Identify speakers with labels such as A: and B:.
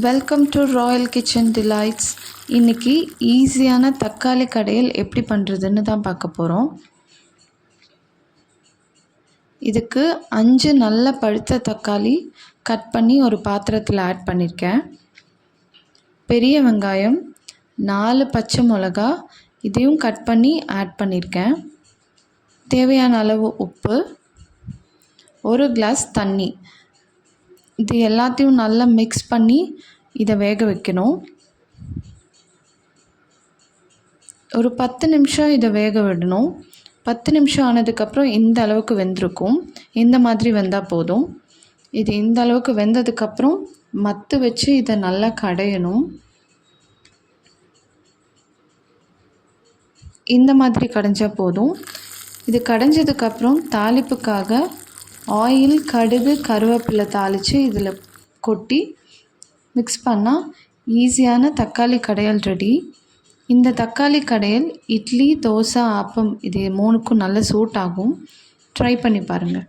A: Welcome to Royal kitchen delights. இன்றைக்கி ஈஸியான தக்காளி கடையல் எப்படி பண்ணுறதுன்னு தான் பார்க்க போகிறோம். இதுக்கு 5 நல்ல பழுத்த தக்காளி கட் பண்ணி ஒரு பாத்திரத்தில் ஆட் பண்ணியிருக்கேன். பெரிய வெங்காயம், 4 பச்சை மிளகா இதையும் கட் பண்ணி ஆட் பண்ணியிருக்கேன். தேவையான அளவு உப்பு, 1 கிளாஸ் தண்ணி. இது எல்லாத்தையும் நல்லா மிக்ஸ் பண்ணி இதை வேக வைக்கணும். ஒரு 10 நிமிஷம் இதை வேக விடணும். 10 நிமிஷம் ஆனதுக்கப்புறம் இந்த அளவுக்கு வெந்திருக்கும். இந்த மாதிரி வெந்தால் போதும். இது இந்த அளவுக்கு வெந்ததுக்கப்புறம் மத்து வச்சு இதை நல்லா கடையணும். இந்த மாதிரி கடைஞ்சால் போதும். இது கடைஞ்சதுக்கப்புறம் தாளிப்புக்காக ஆயில், கடுகு, கருவேப்பிலை தாளித்து இதில் கொட்டி மிக்ஸ் பண்ணால் ஈஸியான தக்காளி கடையல் ரெடி. இந்த தக்காளி கடையல் இட்லி, தோசை, ஆப்பம் இது 3க்கும் நல்ல சூட் ஆகும். ட்ரை பண்ணி பாருங்கள்.